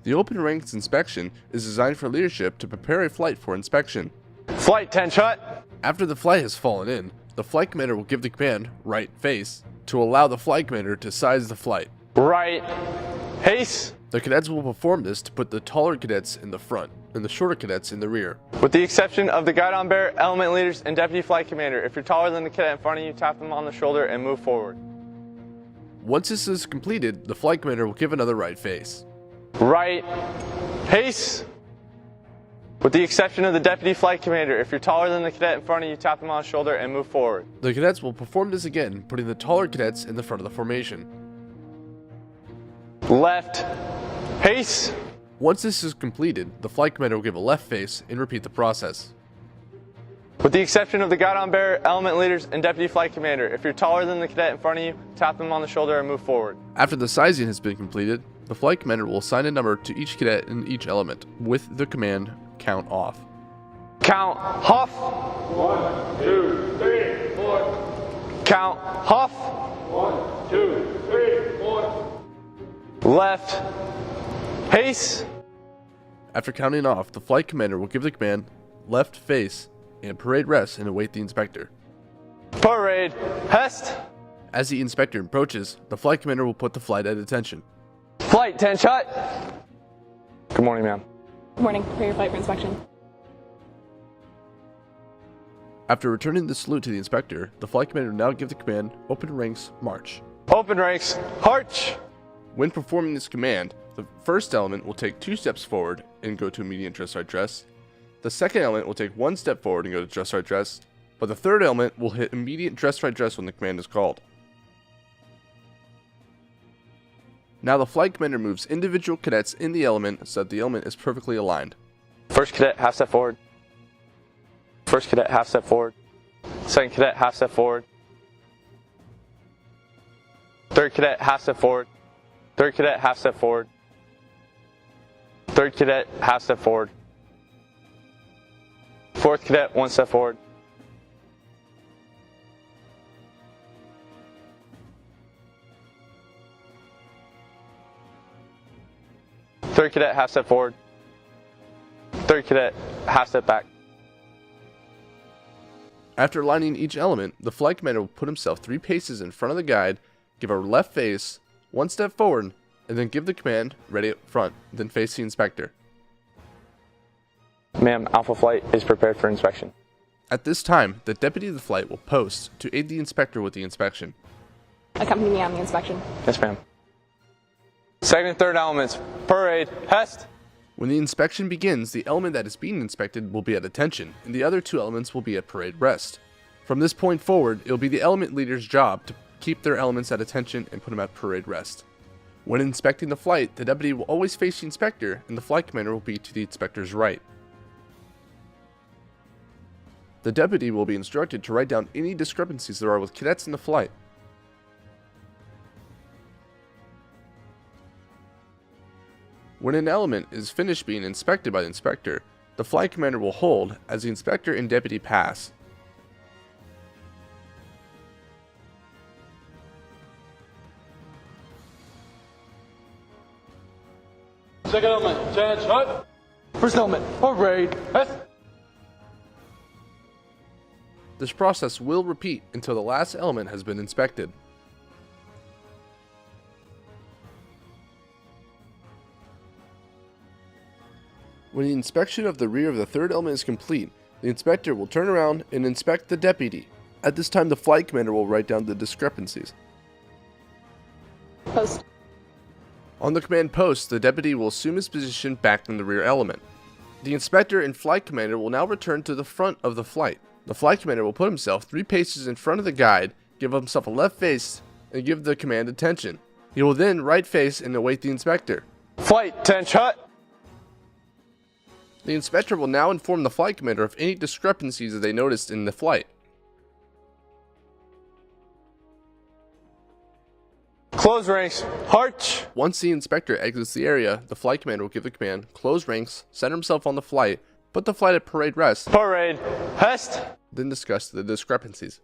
The open ranks inspection is designed for leadership to prepare a flight for inspection. Flight 10 shut. After the flight has fallen in, the flight commander will give the command right face to allow the flight commander to size the flight. Right haste. The cadets will perform this to put the taller cadets in the front and the shorter cadets in the rear. With the exception of the guide-on-bearer, element leaders, and deputy flight commander. If you're taller than the cadet in front of you, tap them on the shoulder and move forward. Once this is completed, the flight commander will give another right face. Right haste. With the exception of the deputy flight commander. If you're taller than the cadet in front of you, tap them on the shoulder and move forward. The cadets will perform this again, putting the taller cadets in the front of the formation. Left haste. Once this is completed, the flight commander will give a left face and repeat the process. With the exception of the guide-on-bearer, element leaders, and deputy flight commander. If you're taller than the cadet in front of you, tap them on the shoulder and move forward. After the sizing has been completed, the flight commander will assign a number to each cadet in each element, with the command count off. Count off. 1, 2, 3, 4. Count off. 1, 2, 3, 4. Left haste. After counting off, the flight commander will give the command left face and parade rest and await the inspector. Parade rest. As the inspector approaches, the flight commander will put the flight at attention. Flight 10 shut. Good morning, ma'am. Good morning. Prepare your flight for inspection. After returning the salute to the inspector, the flight commander will now give the command open ranks march. Open ranks march. When performing this command, the first element will take 2 steps forward and go to immediate dress-right dress. The second element will take 1 step forward and go to dress-right dress, but the third element will hit immediate dress-right dress when the command is called. Now the flight commander moves individual cadets in the element so that the element is perfectly aligned. First cadet, half step forward. First cadet, half step forward. Second cadet, half step forward. Third cadet, half step forward. Third cadet, half step forward. Third cadet, half step forward. Fourth cadet, 1 step forward. Third cadet, half step forward. Third cadet, half step back. After aligning each element, the flight commander will put himself 3 paces in front of the guide, give a left face, 1 step forward, and then give the command ready up front, then face the inspector. Ma'am, Alpha Flight is prepared for inspection. At this time, the deputy of the flight will post to aid the inspector with the inspection. Accompany me on the inspection. Yes, ma'am. Second and third elements, parade, rest. When the inspection begins, the element that is being inspected will be at attention, and the other 2 elements will be at parade rest. From this point forward, it will be the element leader's job to keep their elements at attention and put them at parade rest. When inspecting the flight, the deputy will always face the inspector, and the flight commander will be to the inspector's right. The deputy will be instructed to write down any discrepancies there are with cadets in the flight. When an element is finished being inspected by the inspector, the flight commander will hold as the inspector and deputy pass. Second element, stand shut. First element, parade, rest. This process will repeat until the last element has been inspected. When the inspection of the rear of the third element is complete, the inspector will turn around and inspect the deputy. At this time, the flight commander will write down the discrepancies. Post. On the command post, the deputy will assume his position back in the rear element. The inspector and flight commander will now return to the front of the flight. The flight commander will put himself 3 paces in front of the guide, give himself a left face, and give the command attention. He will then right face and await the inspector. Flight 10 shut. The inspector will now inform the flight commander of any discrepancies that they noticed in the flight. Close ranks, march. Once the inspector exits the area, the flight commander will give the command, close ranks, center himself on the flight, put the flight at parade rest, Parade, rest. then discuss the discrepancies.